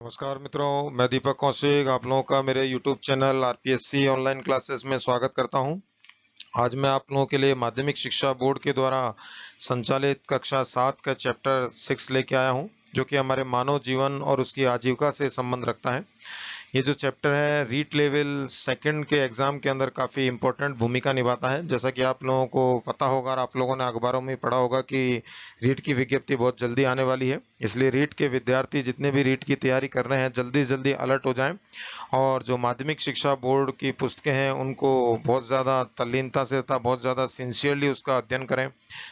नमस्कार मित्रों, मैं दीपक कौशिक आप लोगों का मेरे YouTube channel RPSC online classes में स्वागत करता हूं। आज मैं आप लोगों के लिए माध्यमिक शिक्षा बोर्ड के द्वारा संचालित कक्षा 7 का चैप्टर 6 लेके आया हूं, जो कि हमारे मानव जीवन और उसकी आजीविका से संबंध रखता है। ये जो चैप्टर है रीट लेवल सेकंड के एग्जाम के अंदर काफ़ी इंपॉर्टेंट भूमिका निभाता है। जैसा कि आप लोगों को पता होगा और आप लोगों ने अखबारों में पढ़ा होगा कि रीट की विज्ञप्ति बहुत जल्दी आने वाली है, इसलिए रीट के विद्यार्थी जितने भी रीट की तैयारी कर रहे हैं जल्दी जल्दी अलर्ट हो जाएं और जो माध्यमिक शिक्षा बोर्ड की पुस्तकें हैं उनको बहुत ज़्यादा तल्लीनता से तथा बहुत ज़्यादा सिंसियरली उसका अध्ययन करें,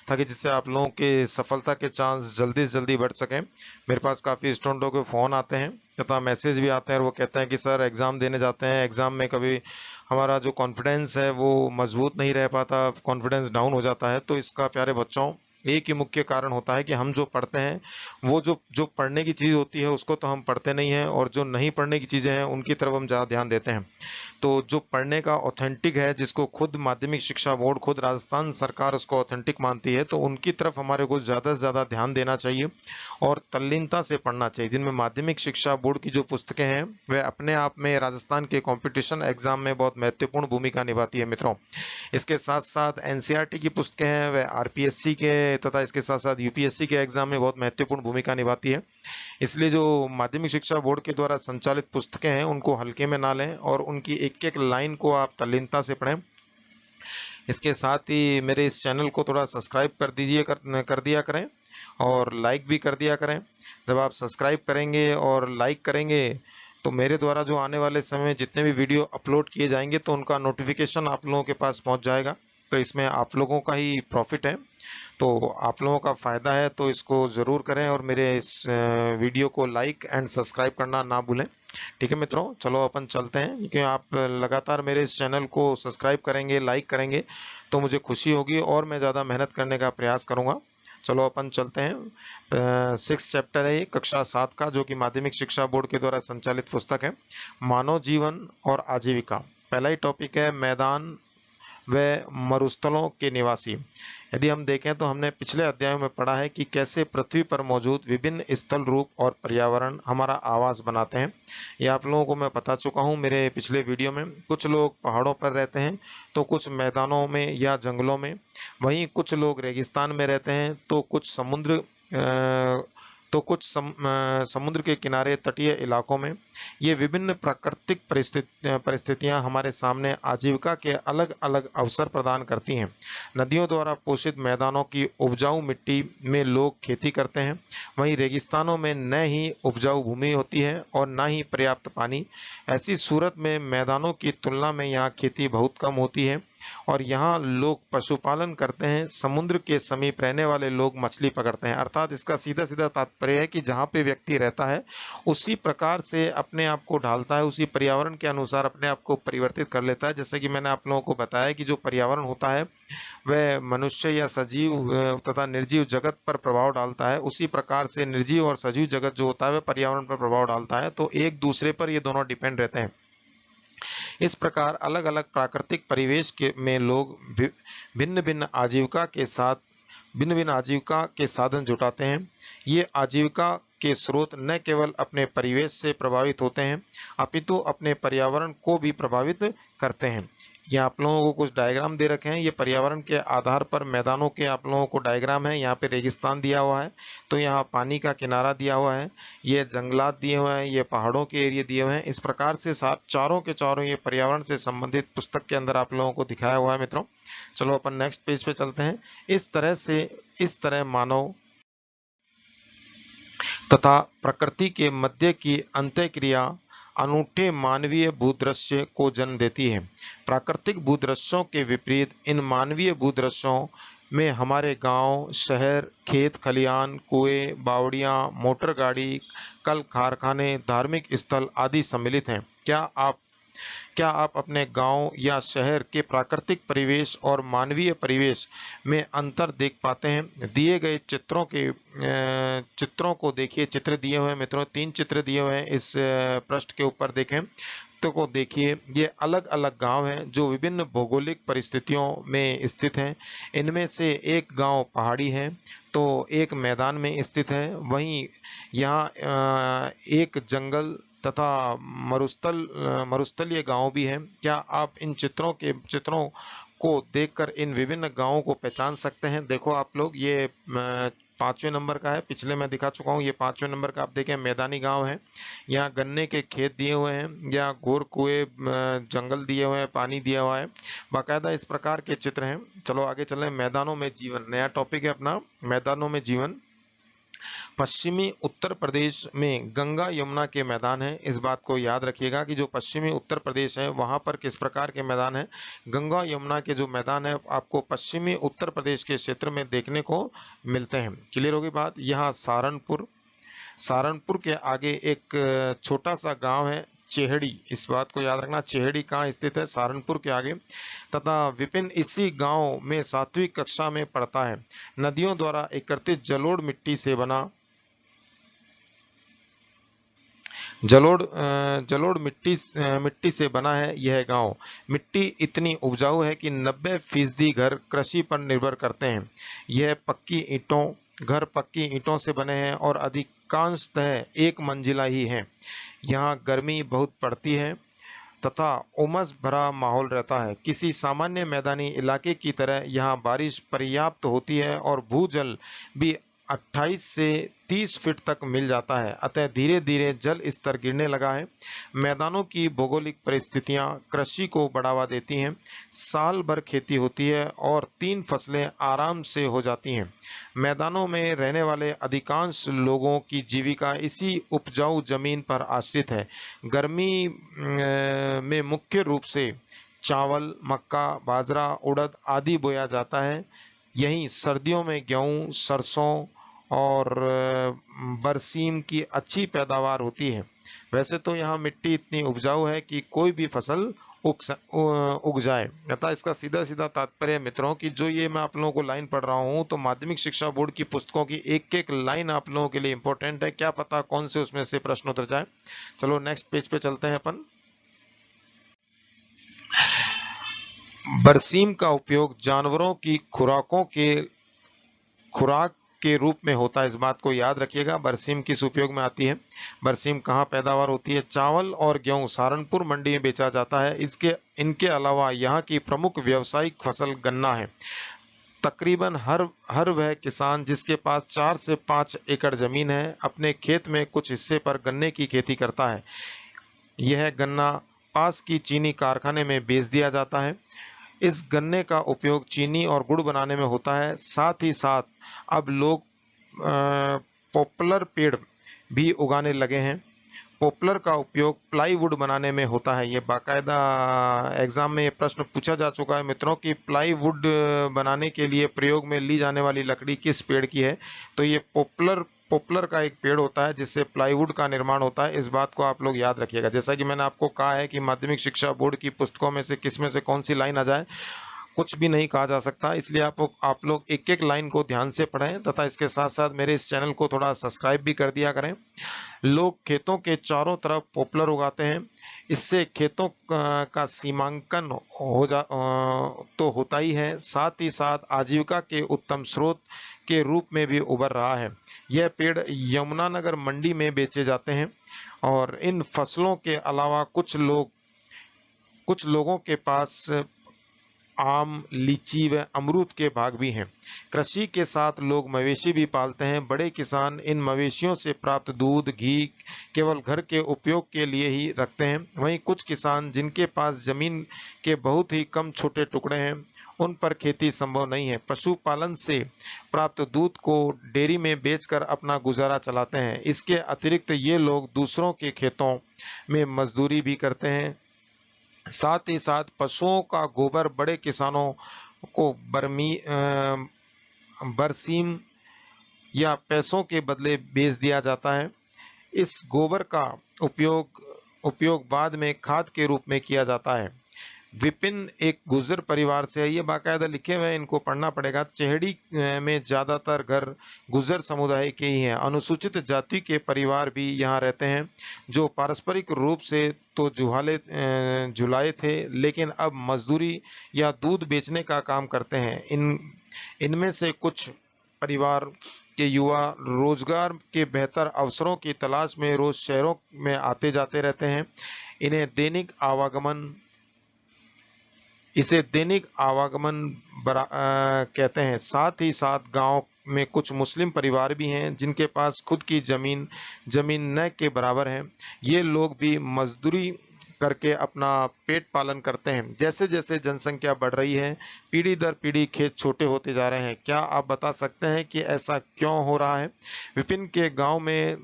ताकि जिससे आप लोगों के सफलता के चांस जल्दी से जल्दी बढ़ सकें। मेरे पास काफ़ी स्टूडेंटों के फ़ोन आते हैं तथा मैसेज भी आते हैं और वो कहते हैं कि सर एग्ज़ाम देने जाते हैं, एग्ज़ाम में कभी हमारा जो कॉन्फिडेंस है वो मजबूत नहीं रह पाता, कॉन्फिडेंस डाउन हो जाता है। तो इसका प्यारे बच्चों एक ही मुख्य कारण होता है कि हम जो पढ़ते हैं वो जो जो पढ़ने की चीज़ होती है उसको तो हम पढ़ते नहीं हैं, और जो नहीं पढ़ने की चीज़ें हैं उनकी तरफ हम ज़्यादा ध्यान देते हैं। तो जो पढ़ने का ऑथेंटिक है, जिसको खुद माध्यमिक शिक्षा बोर्ड, खुद राजस्थान सरकार उसको ऑथेंटिक मानती है, तो उनकी तरफ हमारे को ज़्यादा से ज़्यादा ध्यान देना चाहिए और तल्लीनता से पढ़ना चाहिए। जिनमें माध्यमिक शिक्षा बोर्ड की जो पुस्तकें हैं वह अपने आप में राजस्थान के कंपटीशन एग्जाम में बहुत महत्वपूर्ण भूमिका निभाती है मित्रों। इसके साथ साथ एनसीईआरटी की पुस्तकें हैं वह आरपीएससी के तथा इसके साथ साथ यूपीएससी के एग्जाम में बहुत महत्वपूर्ण भूमिका निभाती है। इसलिए जो माध्यमिक शिक्षा बोर्ड के द्वारा संचालित पुस्तकें हैं उनको हल्के में ना लें और उनकी एक एक लाइन को आप तल्लीनता से पढ़ें। इसके साथ ही मेरे इस चैनल को थोड़ा सब्सक्राइब कर दिया करें और लाइक भी कर दिया करें। जब आप सब्सक्राइब करेंगे और लाइक करेंगे तो मेरे द्वारा जो आने वाले समय में जितने भी वीडियो अपलोड किए जाएंगे तो उनका नोटिफिकेशन आप लोगों के पास पहुंच जाएगा। तो इसमें आप लोगों का ही प्रॉफिट है, तो आप लोगों का फ़ायदा है, तो इसको ज़रूर करें और मेरे इस वीडियो को लाइक एंड सब्सक्राइब करना ना भूलें। ठीक है मित्रों, चलो अपन चलते हैं, क्योंकि आप लगातार मेरे इस चैनल को सब्सक्राइब करेंगे, लाइक करेंगे तो मुझे खुशी होगी और मैं ज़्यादा मेहनत करने का प्रयास करूँगा। चलो अपन चलते हैं। 6 चैप्टर है ये कक्षा 7 का, जो कि माध्यमिक शिक्षा बोर्ड के द्वारा संचालित पुस्तक है, मानव जीवन और आजीविका। पहला ही टॉपिक है मैदान व मरुस्थलों के निवासी। यदि हम देखें तो हमने पिछले अध्यायों में पढ़ा है कि कैसे पृथ्वी पर मौजूद विभिन्न स्थल, रूप और पर्यावरण हमारा आवास बनाते हैं। ये आप लोगों को मैं बता चुका हूँ मेरे पिछले वीडियो में। कुछ लोग पहाड़ों पर रहते हैं तो कुछ मैदानों में या जंगलों में, वहीं कुछ लोग रेगिस्तान में रहते हैं तो कुछ समुद्र के किनारे तटीय इलाकों में। ये विभिन्न प्राकृतिक परिस्थितियां हमारे सामने आजीविका के अलग अलग अवसर प्रदान करती हैं। नदियों द्वारा पोषित मैदानों की उपजाऊ मिट्टी में लोग खेती करते हैं, वहीं रेगिस्तानों में न ही उपजाऊ भूमि होती है और न ही पर्याप्त पानी। ऐसी सूरत में मैदानों की तुलना में यहाँ खेती बहुत कम होती है और यहाँ लोग पशुपालन करते हैं। समुद्र के समीप रहने वाले लोग मछली पकड़ते हैं। अर्थात इसका सीधा सीधा तात्पर्य है कि जहाँ पे व्यक्ति रहता है उसी प्रकार से अपने आप को ढालता है, उसी पर्यावरण के अनुसार अपने आप को परिवर्तित कर लेता है। जैसे कि मैंने आप लोगों को बताया कि जो पर्यावरण होता है वह मनुष्य या सजीव तथा निर्जीव जगत पर प्रभाव डालता है, उसी प्रकार से निर्जीव और सजीव जगत जो होता है वह पर्यावरण पर प्रभाव डालता है। तो एक दूसरे पर ये दोनों डिपेंड रहते हैं। इस प्रकार अलग अलग प्राकृतिक परिवेश के में लोग भिन्न भिन्न आजीविका के साधन जुटाते हैं। ये आजीविका के स्रोत न केवल अपने परिवेश से प्रभावित होते हैं अपितु अपने पर्यावरण को भी प्रभावित करते हैं। ये आप लोगों को कुछ डायग्राम दे रखे हैं, ये पर्यावरण के आधार पर मैदानों के आप लोगों को डायग्राम है। यहाँ पे रेगिस्तान दिया हुआ है तो यहाँ पानी का किनारा दिया हुआ है, ये जंगलात दिए हुए हैं, ये पहाड़ों के एरिया दिए हुए हैं। इस प्रकार से साथ चारों के चारों ये पर्यावरण से संबंधित पुस्तक के अंदर आप लोगों को दिखाया हुआ है मित्रों। चलो अपन नेक्स्ट पेज पे चलते हैं। इस तरह मानव तथा प्रकृति के मध्य की अंतःक्रिया अनूठे मानवीय भूदृश्य को जन्म देती है। प्राकृतिक भूदृश्यों के विपरीत इन मानवीय भूदृश्यों में हमारे गांव, शहर, खेत खलियान, कुएं, बावड़ियां, मोटर गाड़ी, कल कारखाने, धार्मिक स्थल आदि सम्मिलित हैं। क्या आप अपने गांव या शहर के प्राकृतिक परिवेश और मानवीय परिवेश में अंतर देख पाते हैं? दिए गए चित्रों को देखिए। चित्र दिए हुए हैं मित्रों, 3 चित्र दिए हुए हैं इस पृष्ठ के ऊपर देखें को देखिए, ये अलग अलग गांव हैं जो विभिन्न भौगोलिक परिस्थितियों में स्थित हैं। इनमें से एक गांव पहाड़ी है तो एक मैदान में स्थित है। वहीं यहाँ एक जंगल तथा मरुस्थलीय गांव भी है। क्या आप इन चित्रों को देखकर इन विभिन्न गांवों को पहचान सकते हैं? देखो आप लोग, ये 5वें नंबर का है, पिछले मैं दिखा चुका हूँ। ये 5वें नंबर का आप देखें, मैदानी गांव है। यहाँ गन्ने के खेत दिए हुए हैं, या घोर कुएं, जंगल दिए हुए हैं, पानी दिया हुआ है, बाकायदा इस प्रकार के चित्र हैं। चलो आगे चलें। मैदानों में जीवन, नया टॉपिक है अपना, मैदानों में जीवन। पश्चिमी उत्तर प्रदेश में गंगा यमुना के मैदान हैं। इस बात को याद रखिएगा कि जो पश्चिमी उत्तर प्रदेश है वहां पर किस प्रकार के मैदान हैं। गंगा यमुना के जो मैदान है आपको पश्चिमी उत्तर प्रदेश के क्षेत्र में देखने को मिलते हैं। क्लियर होगी बात। यहाँ सहारनपुर के आगे एक छोटा सा गांव है चेहड़ी। इस बात को याद रखना, चेहड़ी कहाँ स्थित है? सहारनपुर के आगे। तथा विपिन इसी गांव में 7वीं कक्षा में पढ़ता है। नदियों द्वारा एकत्रित जलोढ़ मिट्टी से बना है यह गांव। मिट्टी इतनी उपजाऊ है कि 90% घर कृषि पर निर्भर करते हैं। यह घर पक्की ईंटों से बने हैं और अधिकांशतः एक मंजिला ही हैं। यहाँ गर्मी बहुत पड़ती है तथा उमस भरा माहौल रहता है। किसी सामान्य मैदानी इलाके की तरह यहाँ बारिश पर्याप्त होती है और भूजल भी 28 से 30 फीट तक मिल जाता है। अतः धीरे धीरे जल स्तर गिरने लगा है। मैदानों की भौगोलिक परिस्थितियां कृषि को बढ़ावा देती हैं। साल भर खेती होती है और 3 फसलें आराम से हो जाती हैं। मैदानों में रहने वाले अधिकांश लोगों की जीविका इसी उपजाऊ जमीन पर आश्रित है। गर्मी में मुख्य रूप से चावल, मक्का, बाजरा, उड़द आदि बोया जाता है। यहीं सर्दियों में गेहूं, सरसों और बरसीम की अच्छी पैदावार होती है। वैसे तो यहाँ मिट्टी इतनी उपजाऊ है कि कोई भी फसल उग जाए। अतः इसका सीधा सीधा तात्पर्य मित्रों कि जो ये मैं आप लोगों को लाइन पढ़ रहा हूँ तो माध्यमिक शिक्षा बोर्ड की पुस्तकों की एक एक लाइन आप लोगों के लिए इंपॉर्टेंट है। क्या पता कौन से उसमें से प्रश्न उतर जाए। चलो नेक्स्ट पेज पे चलते हैं अपन। बरसीम का उपयोग जानवरों की खुराक के रूप में होता है। इस बात को याद रखिएगा। बरसीम किस उपयोग में आती है? बरसीम कहाँ पैदावार होती है? चावल और गेहूं सहारनपुर मंडी में बेचा जाता है। इनके अलावा यहाँ की प्रमुख व्यावसायिक फसल गन्ना है। तकरीबन हर वह किसान जिसके पास 4 से 5 एकड़ जमीन है अपने खेत में कुछ हिस्से पर गन्ने की खेती करता है। यह गन्ना पास की चीनी कारखाने में बेच दिया जाता है। इस गन्ने का उपयोग चीनी और गुड़ बनाने में होता है। साथ ही साथ अब लोग पॉपुलर पेड़ भी उगाने लगे हैं। पॉपुलर का उपयोग प्लाईवुड बनाने में होता है। ये बाकायदा एग्जाम में ये प्रश्न पूछा जा चुका है मित्रों कि प्लाईवुड बनाने के लिए प्रयोग में ली जाने वाली लकड़ी किस पेड़ की है? तो ये पॉपुलर का एक पेड़ होता है जिससे प्लाईवुड का निर्माण होता है। इस बात को आप लोग याद रखिएगा। जैसा कि मैंने आपको कहा है कि माध्यमिक शिक्षा बोर्ड की पुस्तकों में से किस में से कौन सी लाइन आ जाए कुछ भी नहीं कहा जा सकता, इसलिए आप लोग एक एक लाइन को ध्यान से पढ़ें तथा इसके साथ साथ मेरे इस चैनल को थोड़ा सब्सक्राइब भी कर दिया करें। लोग खेतों के चारों तरफ पॉपुलर उगाते हैं। इससे खेतों का सीमांकन तो होता ही है, साथ ही साथ आजीविका के उत्तम स्रोत के रूप में भी उभर रहा है। यह पेड़ यमुनानगर मंडी में बेचे जाते हैं और इन फसलों के अलावा कुछ लोगों के पास आम, लीची व अमरूद के बाग भी हैं। कृषि के साथ लोग मवेशी भी पालते हैं। बड़े किसान इन मवेशियों से प्राप्त दूध, घी केवल घर के उपयोग के लिए ही रखते हैं। वहीं कुछ किसान जिनके पास जमीन के बहुत ही कम छोटे टुकड़े हैं उन पर खेती संभव नहीं है। पशुपालन से प्राप्त दूध को डेयरी में बेचकर अपना गुजारा चलाते हैं। इसके अतिरिक्त ये लोग दूसरों के खेतों में मजदूरी भी करते हैं। साथ ही साथ पशुओं का गोबर बड़े किसानों को बरसीम या पैसों के बदले बेच दिया जाता है। इस गोबर का उपयोग बाद में खाद के रूप में किया जाता है। विपिन एक गुर्जर परिवार से है, ये बाकायदा लिखे हुए हैं, इनको पढ़ना पड़ेगा। चेहड़ी में ज्यादातर घर गुर्जर समुदाय के ही हैं। अनुसूचित जाति के परिवार भी यहाँ रहते हैं जो पारस्परिक रूप से तो जुलाए थे, लेकिन अब मजदूरी या दूध बेचने का काम करते हैं। इनमें से कुछ परिवार के युवा रोजगार के बेहतर अवसरों की तलाश में रोज शहरों में आते जाते रहते हैं। इन्हें दैनिक आवागमन इसे दैनिक आवागमन कहते हैं। साथ ही साथ गांव में कुछ मुस्लिम परिवार भी हैं जिनके पास खुद की जमीन न के बराबर है। ये लोग भी मजदूरी करके अपना पेट पालन करते हैं। जैसे जैसे जनसंख्या बढ़ रही है, पीढ़ी दर पीढ़ी खेत छोटे होते जा रहे हैं। क्या आप बता सकते हैं कि ऐसा क्यों हो रहा है? विपिन के गांव में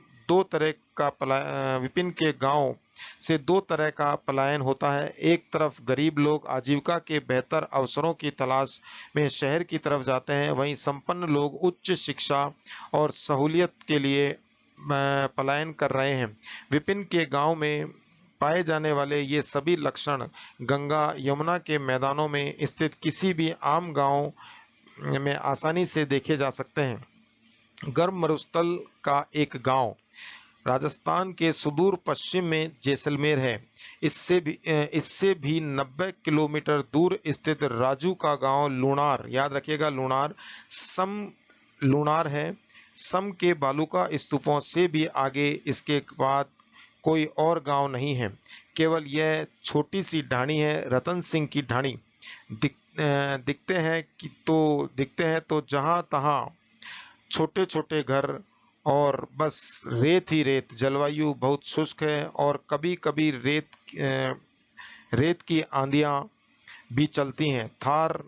विपिन के गांव से दो तरह का पलायन होता है। एक तरफ गरीब लोग आजीविका के बेहतर अवसरों की तलाश में शहर की तरफ जाते हैं, वहीं संपन्न लोग उच्च शिक्षा और सहूलियत के लिए पलायन कर रहे हैं। विपिन के गांव में पाए जाने वाले ये सभी लक्षण गंगा यमुना के मैदानों में स्थित किसी भी आम गांव में आसानी से देखे जा सकते हैं। गर्म मरुस्थल का एक गांव राजस्थान के सुदूर पश्चिम में जैसलमेर है। इससे भी 90 किलोमीटर दूर स्थित राजू का गांव लूणार, याद रखिएगा लूणार है। सम के बालूका स्तूपों से भी आगे इसके बाद कोई और गांव नहीं है। केवल यह छोटी सी ढाणी है, रतन सिंह की ढाणी। दिखते हैं तो जहां तहां छोटे छोटे घर और बस रेत ही रेत। जलवायु बहुत शुष्क है और कभी कभी रेत की आंधियां भी चलती हैं। थार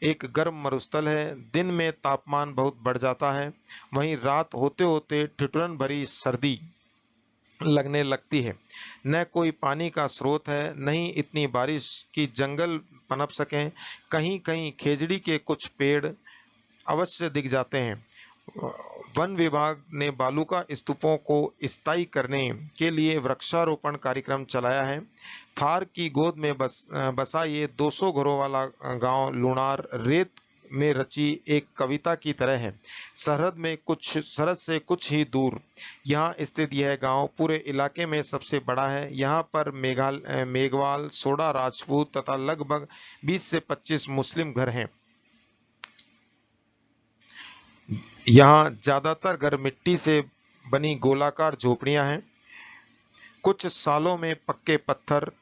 एक गर्म मरुस्थल है। दिन में तापमान बहुत बढ़ जाता है, वहीं रात होते होते ठिठुरन भरी सर्दी लगने लगती है। न कोई पानी का स्रोत है, नहीं इतनी बारिश की जंगल पनप सकें। कहीं कहीं खेजड़ी के कुछ पेड़ अवश्य दिख जाते हैं। वन विभाग ने बालूका स्तूपों को स्थायी करने के लिए वृक्षारोपण कार्यक्रम चलाया है। थार की गोद में बसा ये 200 घरों वाला गांव लूणार रेत में रची एक कविता की तरह है। सरहद से कुछ ही दूर यहाँ स्थित यह गांव पूरे इलाके में सबसे बड़ा है। यहाँ पर मेघवाल, सोडा राजपूत तथा लगभग 20 से 25 मुस्लिम घर हैं। यहाँ ज्यादातर घर मिट्टी से बनी गोलाकार झोपड़ियां हैं। कुछ सालों में पक्के पत्थर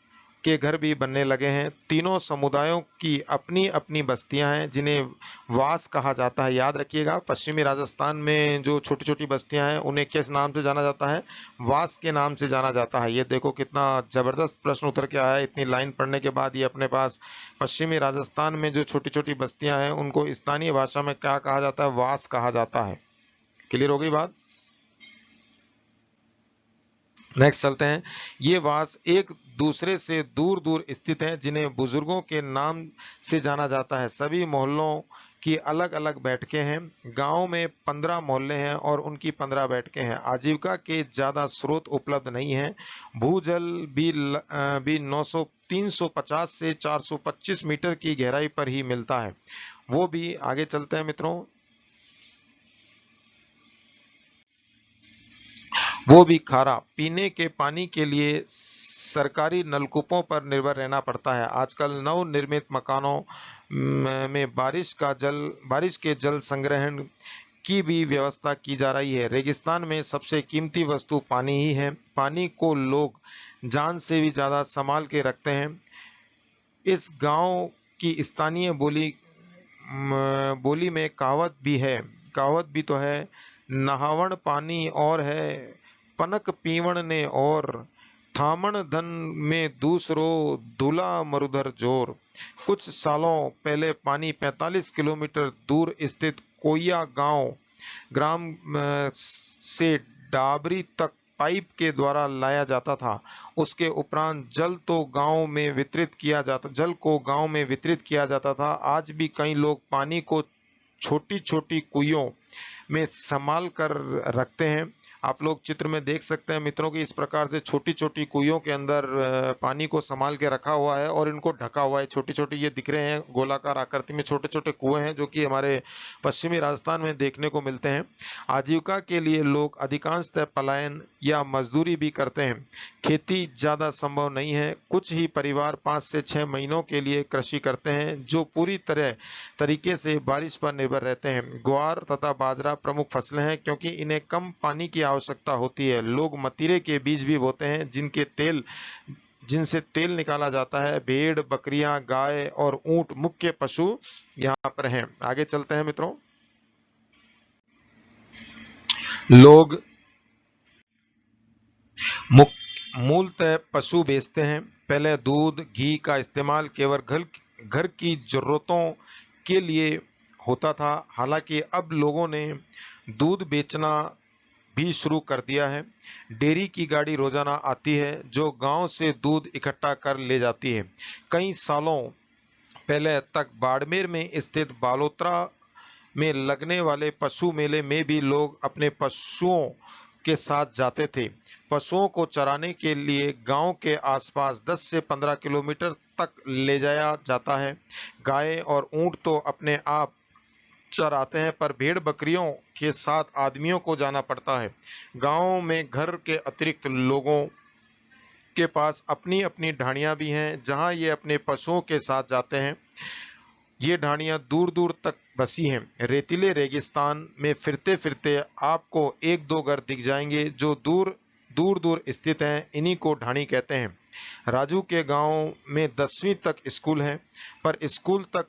के घर भी बनने लगे हैं। तीनों समुदायों की अपनी अपनी बस्तियां हैं जिन्हें वास कहा जाता है। याद रखिएगा, पश्चिमी राजस्थान में जो छोटी छोटी बस्तियां हैं उन्हें किस नाम से जाना जाता है? वास के नाम से जाना जाता है। ये देखो कितना जबरदस्त प्रश्न उतर के आया है। इतनी लाइन पढ़ने के बाद ये अपने पास पश्चिमी राजस्थान में जो छोटी छोटी बस्तियां हैं उनको स्थानीय भाषा में क्या कहा जाता है? वास कहा जाता है। क्लियर हो गई बात? नेक्स्ट चलते हैं। ये वास एक दूसरे से दूर दूर स्थित हैं जिन्हें बुजुर्गों के नाम से जाना जाता है। सभी मोहल्लों की अलग अलग बैठकें हैं। गांव में 15 मोहल्ले हैं और उनकी 15 बैठकें हैं। आजीविका के ज्यादा स्रोत उपलब्ध नहीं है। भूजल भी 350 से 425 मीटर की गहराई पर ही मिलता है। वो भी आगे चलते हैं मित्रों, वो भी खारा। पीने के पानी के लिए सरकारी नलकूपों पर निर्भर रहना पड़ता है। आजकल नवनिर्मित मकानों में बारिश के जल संग्रहण की भी व्यवस्था की जा रही है। रेगिस्तान में सबसे कीमती वस्तु पानी ही है। पानी को लोग जान से भी ज्यादा संभाल के रखते हैं। इस गांव की स्थानीय बोली में कहावत भी तो है, नहावण पानी और है, पनक पीवण ने और, थामण धन में दूसरो, धुला मरुधर जोर। कुछ सालों पहले पानी 45 किलोमीटर दूर स्थित कोइया ग्राम से डाबरी तक पाइप के द्वारा लाया जाता था। उसके उपरांत जल को गांव में वितरित किया जाता था। आज भी कई लोग पानी को छोटी छोटी कुइयों में संभाल कर रखते हैं। आप लोग चित्र में देख सकते हैं मित्रों कि इस प्रकार से छोटी छोटी कुइयों के अंदर पानी को संभाल के रखा हुआ है और इनको ढका हुआ है। छोटी छोटी ये दिख रहे हैं गोलाकार आकृति में छोटे छोटे कुएं हैं जो कि हमारे पश्चिमी राजस्थान में देखने को मिलते हैं। आजीविका के लिए लोग अधिकांशतः पलायन या मजदूरी भी करते हैं। खेती ज्यादा संभव नहीं है। कुछ ही परिवार 5 से 6 महीनों के लिए कृषि करते हैं जो पूरी तरीके से बारिश पर निर्भर रहते हैं। ग्वार तथा बाजरा प्रमुख फसलें हैं क्योंकि इन्हें कम पानी की आवश्यकता होती है। लोग मतीरे के बीज भी बोते हैं जिनसे तेल निकाला जाता है। भेड़, बकरियां, गाय और ऊंट मुख्य पशु यहाँ पर हैं। आगे चलते हैं मित्रों। लोग मूलतः पशु बेचते हैं। पहले दूध, घी का इस्तेमाल केवल घर की जरूरतों के लिए होता था। हालांकि अब लोगों ने दूध बेचना भी शुरू कर दिया है। डेयरी की गाड़ी रोजाना आती है जो गांव से दूध इकट्ठा कर ले जाती है। कई सालों पहले तक बाड़मेर में स्थित बालोतरा में लगने वाले पशु मेले में भी लोग अपने पशुओं के साथ जाते थे। पशुओं को चराने के लिए गांव के आसपास 10 से 15 किलोमीटर तक ले जाया जाता है। गाय और ऊंट तो अपने आप चराते हैं पर भेड़ बकरियों के साथ आदमियों को जाना पड़ता है। गांव में घर के अतिरिक्त लोगों के पास अपनी अपनी ढाणियां भी हैं जहां ये अपने पशुओं के साथ जाते हैं। ये ढाणियां दूर दूर तक बसी हैं। रेतीले रेगिस्तान में फिरते फिरते आपको एक दो घर दिख जाएंगे जो दूर दूर स्थित हैं। इन्हीं को ढाणी कहते हैं। राजू के गांव में 10वीं तक स्कूल है पर स्कूल तक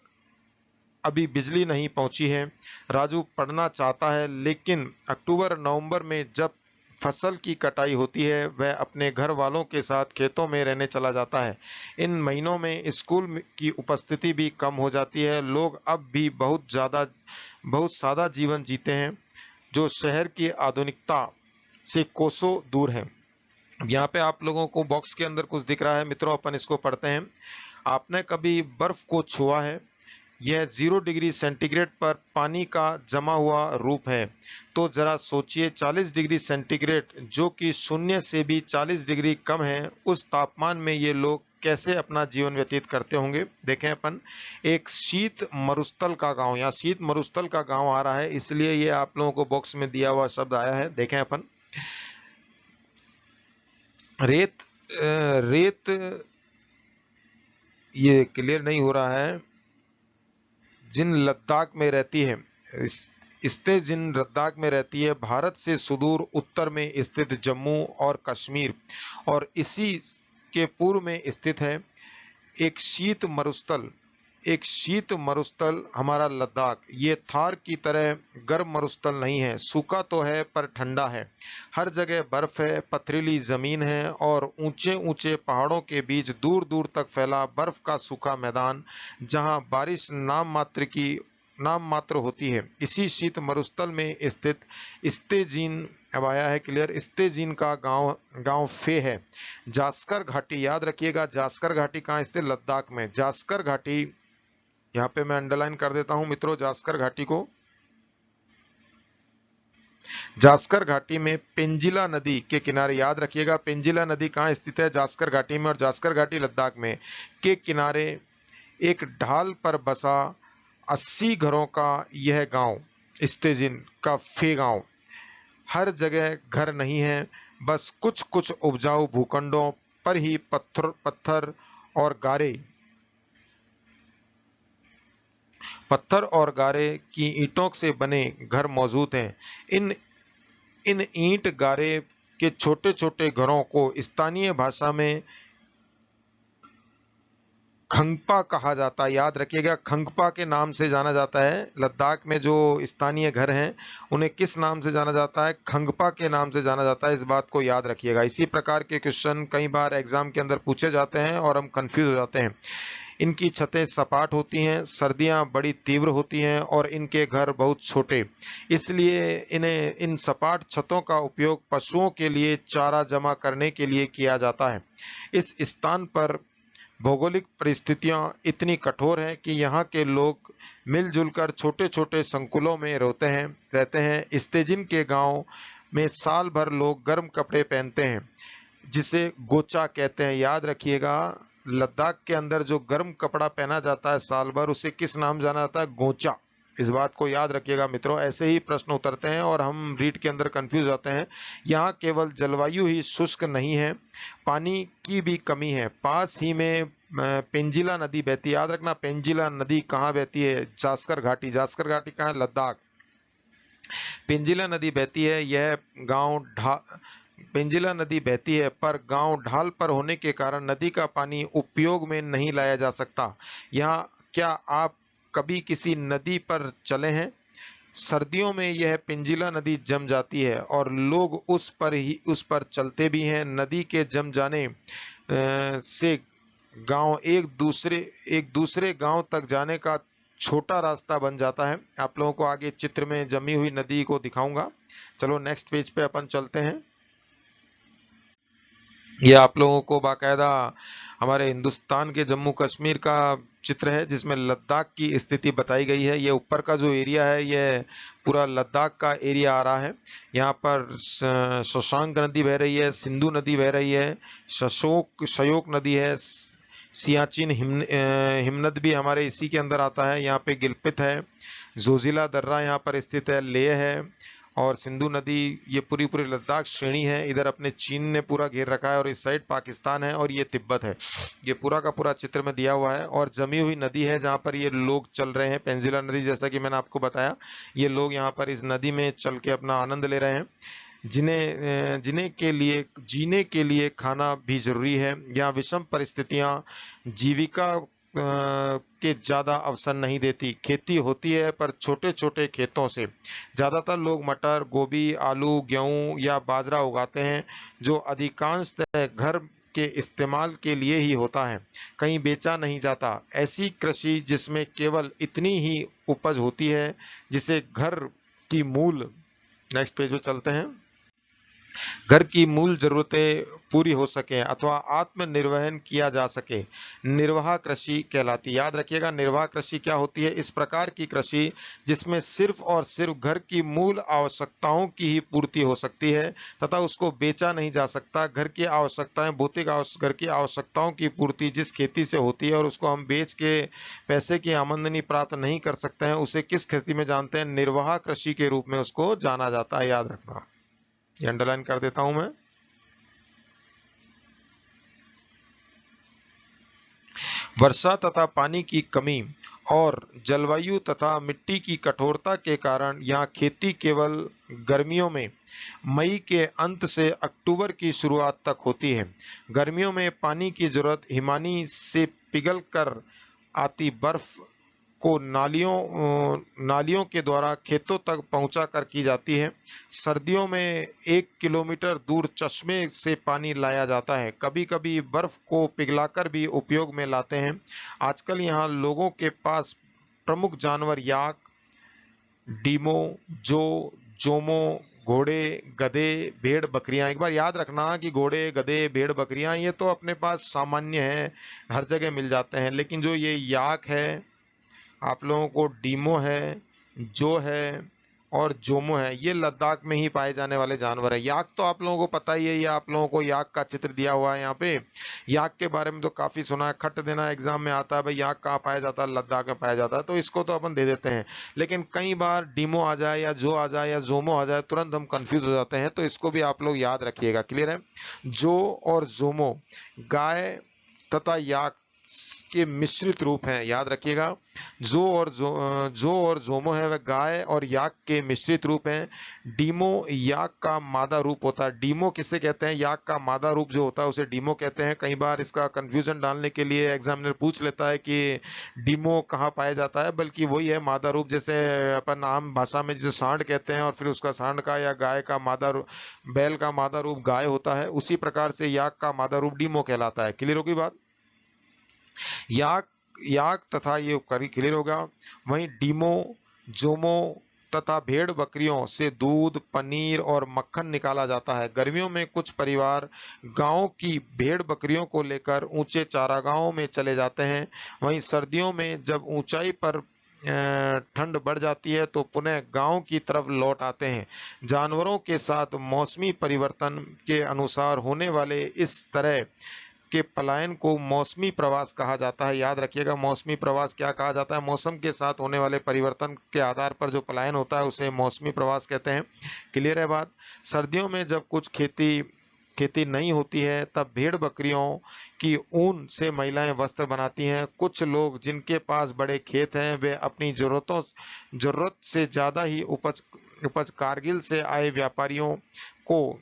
अभी बिजली नहीं पहुंची है। राजू पढ़ना चाहता है लेकिन अक्टूबर नवंबर में जब फसल की कटाई होती है वह अपने घर वालों के साथ खेतों में रहने चला जाता है। इन महीनों में स्कूल की उपस्थिति भी कम हो जाती है। लोग अब भी बहुत सादा जीवन जीते हैं जो शहर की आधुनिकता से कोसों दूर है। यहाँ पे आप लोगों को बॉक्स के अंदर कुछ दिख रहा है मित्रों, अपन इसको पढ़ते हैं। आपने कभी बर्फ को छुआ है? यह 0 डिग्री सेंटीग्रेड पर पानी का जमा हुआ रूप है। तो जरा सोचिए 40 डिग्री सेंटीग्रेड जो कि शून्य से भी 40 डिग्री कम है, उस तापमान में ये लोग कैसे अपना जीवन व्यतीत करते होंगे। देखें अपन एक शीत मरुस्थल का गांव, या शीत मरुस्थल का गांव आ रहा है इसलिए ये आप लोगों को बॉक्स में दिया हुआ शब्द आया है। देखें अपन रेत ये क्लियर नहीं हो रहा है। जिन लद्दाख में रहती है जिन लद्दाख में रहती है, भारत से सुदूर उत्तर में स्थित जम्मू और कश्मीर और इसी के पूर्व में स्थित है एक शीत मरुस्थल हमारा लद्दाख। ये थार की तरह गर्म मरुस्थल नहीं है, सूखा तो है पर ठंडा है। हर जगह बर्फ है, पथरीली जमीन है और ऊंचे ऊंचे पहाड़ों के बीच दूर दूर तक फैला बर्फ का सूखा मैदान जहां बारिश नाम मात्र होती है। इसी शीत मरुस्थल में स्थित स्तेजीन, अब आया है क्लियर, स्तेजीन का गांव फे है। जास्कर घाटी, याद रखिएगा जास्कर घाटी कहाँ स्थित? लद्दाख में। जास्कर घाटी यहाँ पे मैं अंडरलाइन कर देता हूं मित्रों जास्कर घाटी को। जास्कर घाटी में पेंजिला नदी के किनारे, याद रखिएगा पेंजिला नदी कहाँ स्थित है? जास्कर घाटी में। और जास्कर घाटी लद्दाख में के किनारे एक ढाल पर बसा 80 घरों का यह गांव स्तेजिन का फे गांव। हर जगह घर नहीं है, बस कुछ कुछ उपजाऊ भूखंडों पर ही पत्थर और गारे की ईंटों से बने घर मौजूद हैं। इन ईंट गारे के छोटे छोटे घरों को स्थानीय भाषा में खंगपा कहा जाता है। याद रखिएगा खंगपा के नाम से जाना जाता है। लद्दाख में जो स्थानीय घर हैं उन्हें किस नाम से जाना जाता है? खंगपा के नाम से जाना जाता है। इस बात को याद रखिएगा। इसी प्रकार के क्वेश्चन कई बार एग्जाम के अंदर पूछे जाते हैं और हम कंफ्यूज हो जाते हैं। इनकी छतें सपाट होती हैं, सर्दियां बड़ी तीव्र होती हैं और इनके घर बहुत छोटे, इसलिए इन सपाट छतों का उपयोग पशुओं के लिए चारा जमा करने के लिए किया जाता है। इस स्थान पर भौगोलिक परिस्थितियां इतनी कठोर हैं कि यहाँ के लोग मिलजुल कर छोटे छोटे संकुलों में रहते हैं। स्तेजिन के गांव में साल भर लोग गर्म कपड़े पहनते हैं, जिसे गोचा कहते हैं। याद रखिएगा, लद्दाख के अंदर जो गर्म कपड़ा पहना जाता है साल भर, उसे किस नाम जाना जाता है? गोचा। इस बात को याद रखिएगा मित्रों, ऐसे ही प्रश्न उतरते हैं और हम रीड के अंदर कंफ्यूज आते हैं। यहाँ केवल जलवायु ही शुष्क नहीं है, पानी की भी कमी है। पास ही में पेंजिला नदी बहती है। याद रखना, पेंजिला नदी कहाँ बहती है? जास्कर घाटी। जास्कर घाटी कहाँ है? लद्दाख। पेंजिला नदी बहती है, यह गांव पेंजिला नदी बहती है, पर गांव ढाल पर होने के कारण नदी का पानी उपयोग में नहीं लाया जा सकता। यहाँ क्या आप कभी किसी नदी पर चले हैं? सर्दियों में यह पिंजिला नदी जम जाती है और लोग उस पर चलते भी हैं। नदी के जम जाने से गांव एक दूसरे गांव तक जाने का छोटा रास्ता बन जाता है। आप लोगों को आगे चित्र में जमी हुई नदी को दिखाऊंगा। चलो नेक्स्ट पेज पे अपन चलते हैं। ये आप लोगों को बाकायदा हमारे हिंदुस्तान के जम्मू कश्मीर का चित्र है, जिसमें लद्दाख की स्थिति बताई गई है। ये ऊपर का जो एरिया है, ये पूरा लद्दाख का एरिया आ रहा है। यहाँ पर शशांक नदी बह रही है, सिंधु नदी बह रही है, शयोक नदी है, सियाचिन हिमनद भी हमारे इसी के अंदर आता है। यहाँ पे गिलपित है, जोजिला दर्रा यहाँ पर स्थित है, लेह है और सिंधु नदी। ये पूरी पूरी लद्दाख श्रेणी है। इधर अपने चीन ने पूरा घेर रखा है और इस साइड पाकिस्तान है और ये तिब्बत है। ये पूरा का पूरा चित्र में दिया हुआ है और जमी हुई नदी है जहाँ पर ये लोग चल रहे हैं। पेंजिला नदी, जैसा कि मैंने आपको बताया, ये लोग यहाँ पर इस नदी में चल के अपना आनंद ले रहे हैं। जीने के लिए खाना भी जरूरी है। यहाँ विषम परिस्थितियां जीविका के ज्यादा अवसर नहीं देती। खेती होती है पर छोटे छोटे खेतों से। ज्यादातर लोग मटर, गोभी, आलू, गेहूं या बाजरा उगाते हैं, जो अधिकांशतः घर के इस्तेमाल के लिए ही होता है, कहीं बेचा नहीं जाता। ऐसी कृषि जिसमें केवल इतनी ही उपज होती है जिसे घर की मूल नेक्स्ट पेज पे चलते हैं, घर की मूल जरूरतें पूरी हो सके अथवा आत्मनिर्वहन किया जा सके, निर्वाह कृषि कहलाती है। याद रखिएगा, निर्वाह कृषि क्या होती है? इस प्रकार की कृषि जिसमें सिर्फ और सिर्फ घर की मूल आवश्यकताओं की ही पूर्ति हो सकती है तथा उसको बेचा नहीं जा सकता। घर की आवश्यकताएं, भौतिक घर की आवश्यकताओं की पूर्ति जिस खेती से होती है और उसको हम बेच के पैसे की आमदनी प्राप्त नहीं कर सकते हैं, उसे किस खेती में जानते हैं? निर्वाह कृषि के रूप में उसको जाना जाता है। याद रखना, ये अंडरलाइन कर देता हूं मैं। वर्षा तथा पानी की कमी और जलवायु तथा मिट्टी की कठोरता के कारण यहाँ खेती केवल गर्मियों में मई के अंत से अक्टूबर की शुरुआत तक होती है। गर्मियों में पानी की जरूरत हिमानी से पिघल कर आती बर्फ को नालियों के द्वारा खेतों तक पहुंचा कर की जाती है। सर्दियों में 1 किलोमीटर दूर चश्मे से पानी लाया जाता है। कभी कभी बर्फ को पिघलाकर भी उपयोग में लाते हैं। आजकल यहाँ लोगों के पास प्रमुख जानवर याक, डीमो, जोमो, घोड़े, गधे, भेड़, बकरियां। एक बार याद रखना कि घोड़े, गधे, भेड़, बकरियां ये तो अपने पास सामान्य है, हर जगह मिल जाते हैं। लेकिन जो ये याक है, आप लोगों को डीमो है, जो है और जोमो है, ये लद्दाख में ही पाए जाने वाले जानवर है। याक तो आप लोगों को पता ही है, ये आप लोगों को याक का चित्र दिया हुआ है यहाँ पे। याक के बारे में तो काफी सुना है, खट देना एग्जाम में आता है भाई, याक कहाँ पाया जाता है? लद्दाख में पाया जाता है, तो इसको तो अपन दे देते हैं। लेकिन कई बार डीमो आ जाए या जो आ जाए या जोमो आ जाए, तुरंत हम कंफ्यूज हो जाते हैं, तो इसको भी आप लोग याद रखिएगा। क्लियर है? जो और जोमो गाय तथा याक के मिश्रित रूप हैं। याद रखिएगा, जो और जोमो है वह गाय और याक के मिश्रित रूप हैं। डीमो याक का मादा रूप होता है। डीमो किसे कहते हैं? याक का मादा रूप जो होता है उसे डीमो कहते हैं। कई बार इसका कंफ्यूजन डालने के लिए एग्जामिनर पूछ लेता है कि डीमो कहाँ पाया जाता है, बल्कि वही है मादा रूप। जैसे अपन आम भाषा में जिसे सांड कहते हैं और फिर उसका सांड का या गाय का मादा रूप, बैल का मादा रूप गाय होता है, उसी प्रकार से याक का मादा रूप डीमो कहलाता है। क्लियर होगी बात? याक याक तथा ये क्लियर होगा। वहीं डीमो, जोमो तथा भेड़ बकरियों से दूध, पनीर और मक्खन निकाला जाता है। गर्मियों में कुछ परिवार गांव की भेड़ बकरियों को लेकर ऊंचे चारागाहों में चले जाते हैं। वहीं सर्दियों में जब ऊंचाई पर ठंड बढ़ जाती है तो पुनः गांव की तरफ लौट आते हैं। जानवरों के साथ मौसमी परिवर्तन के अनुसार होने वाले इस तरह के पलायन को मौसमी प्रवास कहा जाता है। याद रखिएगा, मौसमी प्रवास क्या कहा जाता है? मौसम के साथ होने वाले परिवर्तन के आधार पर जो पलायन होता है उसे मौसमी प्रवास कहते हैं। क्लियर है बात? सर्दियों में जब कुछ खेती नहीं होती है तब भेड़ बकरियों की ऊन से महिलाएं वस्त्र बनाती हैं। कुछ लोग जिनके पास बड़े खेत हैं वे अपनी जरूरत से ज्यादा ही उपज कारगिल से आए व्यापारियों को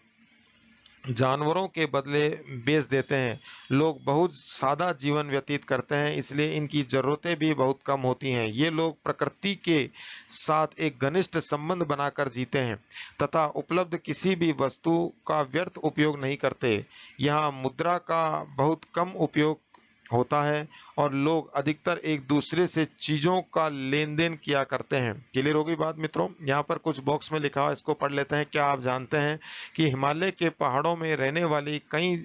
जानवरों के बदले बेच देते हैं। लोग बहुत सादा जीवन व्यतीत करते हैं, इसलिए इनकी जरूरतें भी बहुत कम होती हैं। ये लोग प्रकृति के साथ एक घनिष्ठ संबंध बनाकर जीते हैं तथा उपलब्ध किसी भी वस्तु का व्यर्थ उपयोग नहीं करते। यहाँ मुद्रा का बहुत कम उपयोग होता है और लोग अधिकतर एक दूसरे से चीजों का लेन देन किया करते हैं। क्लियर होगी बात मित्रों? यहाँ पर कुछ बॉक्स में लिखा है, इसको पढ़ लेते हैं। क्या आप जानते हैं कि हिमालय के पहाड़ों में रहने वाली कई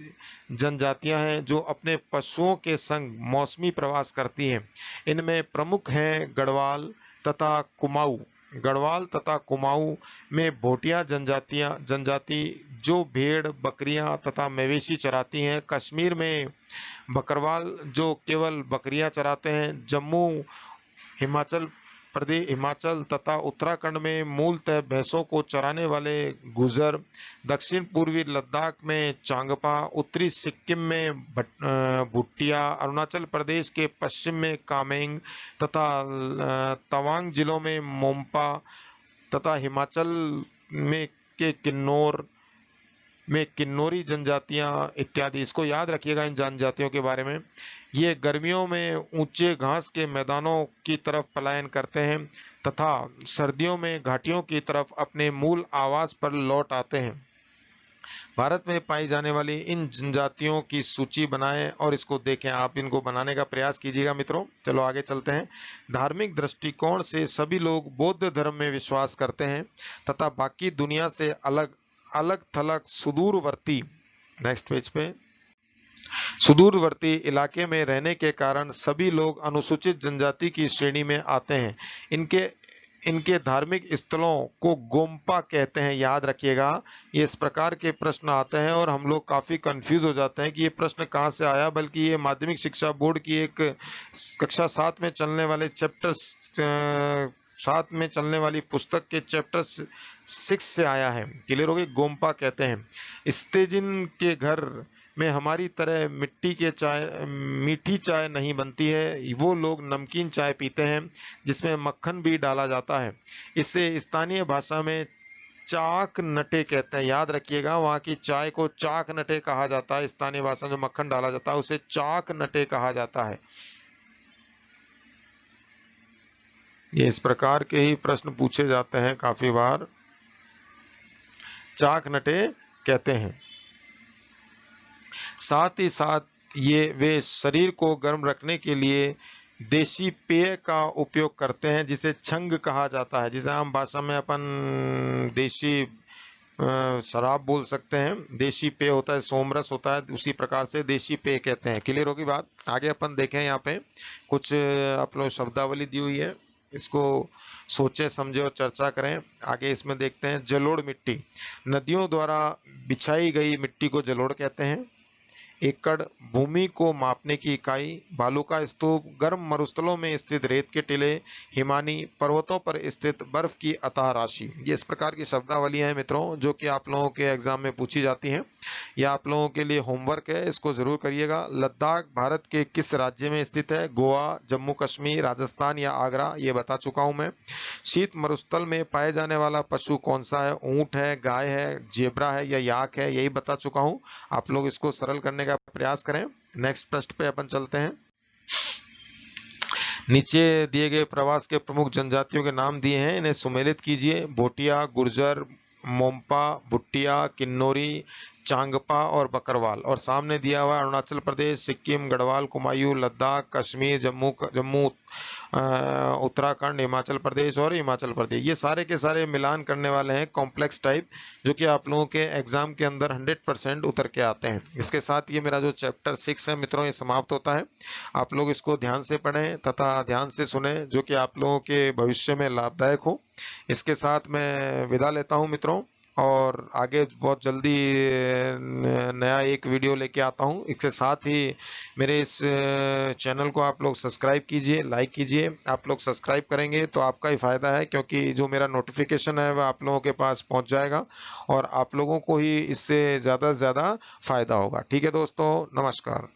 जनजातियां हैं जो अपने पशुओं के संग मौसमी प्रवास करती हैं? इनमें प्रमुख हैं गढ़वाल तथा कुमाऊं में भोटिया जनजाति जो भेड़ बकरियां तथा मवेशी चराती हैं। कश्मीर में बकरवाल जो केवल बकरियां चराते हैं। जम्मू हिमाचल तथा उत्तराखंड में मूलतः भैंसों को चराने वाले गुजर। दक्षिण पूर्वी लद्दाख में चांगपा, उत्तरी सिक्किम में भुटिया, अरुणाचल प्रदेश के पश्चिम में कामेंग तथा तवांग जिलों में मोम्पा तथा हिमाचल में के किन्नौरी जनजातियां इत्यादि। इसको याद रखिएगा इन जनजातियों के बारे में। ये गर्मियों में ऊंचे घास के मैदानों की तरफ पलायन करते हैं तथा सर्दियों में घाटियों की तरफ अपने मूल आवास पर लौट आते हैं। भारत में पाई जाने वाली इन जनजातियों की सूची बनाएं और इसको देखें। आप इनको बनाने का प्रयास कीजिएगा मित्रों। चलो आगे चलते हैं। धार्मिक दृष्टिकोण से सभी लोग बौद्ध धर्म में विश्वास करते हैं तथा बाकी दुनिया से अलग थलग नेक्स्ट पेज पे सुदूरवर्ती इलाके में रहने के कारण सभी लोग अनुसूचित जनजाति की श्रेणी में आते हैं। इनके धार्मिक स्थलों को गोम्पा कहते हैं। याद रखिएगा, ये इस प्रकार के प्रश्न आते हैं और हम लोग काफी कंफ्यूज हो जाते हैं कि ये प्रश्न कहाँ से आया, बल्कि ये माध्यमिक शिक्षा बोर्ड की एक कक्षा 7 में चलने वाले साथ में चलने वाली पुस्तक के चैप्टर 6 से आया है। क्लियर हो गई? गोम्पा कहते हैं। स्तेजिन के घर में हमारी तरह मीठी चाय नहीं बनती है। वो लोग नमकीन चाय पीते हैं जिसमें मक्खन भी डाला जाता है। इसे स्थानीय भाषा में चाक नटे कहते हैं। याद रखिएगा, वहाँ की चाय को चाक नटे कहा जाता है। स्थानीय भाषा में जो मक्खन डाला जाता है उसे चाक नटे कहा जाता है। ये इस प्रकार के ही प्रश्न पूछे जाते हैं काफी बार। चाक नटे कहते हैं। साथ ही साथ वे शरीर को गर्म रखने के लिए देशी पेय का उपयोग करते हैं जिसे छंग कहा जाता है, जिसे आम भाषा में अपन देशी शराब बोल सकते हैं। देशी पेय होता है, सोमरस होता है, उसी प्रकार से देशी पेय कहते हैं। क्लियर होगी बात? आगे अपन देखें, यहाँ पे कुछ आप लोग शब्दावली दी हुई है, इसको सोचे समझे और चर्चा करें। आगे इसमें देखते हैं। जलोढ़ मिट्टी, नदियों द्वारा बिछाई गई मिट्टी को जलोढ़ कहते हैं। एकड़, भूमि को मापने की इकाई। बालू का स्तूप, गर्म मरुस्थलों में स्थित रेत के टीले। हिमानी, पर्वतों पर स्थित बर्फ की अतः राशि। ये इस प्रकार की शब्दावलियां हैं मित्रों जो कि आप लोगों के एग्जाम में पूछी जाती हैं। यह आप लोगों के लिए होमवर्क है, इसको जरूर करिएगा। लद्दाख भारत के किस राज्य में स्थित है? गोवा, जम्मू कश्मीर, राजस्थान या आगरा? ये बता चुका हूं मैं। शीत मरुस्थल में पाए जाने वाला पशु कौन सा है? ऊंट है, गाय है, जेब्रा है या याक है? यही बता चुका हूं। आप लोग इसको सरल करने का प्रयास करें। नेक्स्ट प्रश्न पे अपन चलते हैं। नीचे दिए गए प्रवास के प्रमुख जनजातियों के नाम दिए हैं, इन्हें सुमेलित कीजिए। भोटिया, गुर्जर, मोम्पा, भुट्टिया, किन्नौरी, चांगपा और बकरवाल। और सामने दिया हुआ अरुणाचल प्रदेश, सिक्किम, गढ़वाल, कुमायूं, लद्दाख, कश्मीर, जम्मू उत्तराखंड, हिमाचल प्रदेश और हिमाचल प्रदेश, ये सारे के सारे मिलान करने वाले हैं कॉम्प्लेक्स टाइप, जो कि आप लोगों के एग्जाम के अंदर 100% उतर के आते हैं। इसके साथ ये मेरा जो चैप्टर 6 है मित्रों, ये समाप्त होता है। आप लोग इसको ध्यान से पढ़ें तथा ध्यान से सुने, जो कि आप लोगों के भविष्य में लाभदायक हो। इसके साथ मैं विदा लेता हूं मित्रों, और आगे बहुत जल्दी नया एक वीडियो लेके आता हूं। इसके साथ ही मेरे इस चैनल को आप लोग सब्सक्राइब कीजिए, लाइक कीजिए। आप लोग सब्सक्राइब करेंगे तो आपका ही फायदा है, क्योंकि जो मेरा नोटिफिकेशन है वह आप लोगों के पास पहुंच जाएगा और आप लोगों को ही इससे ज़्यादा से ज़्यादा फायदा होगा। ठीक है दोस्तों, नमस्कार।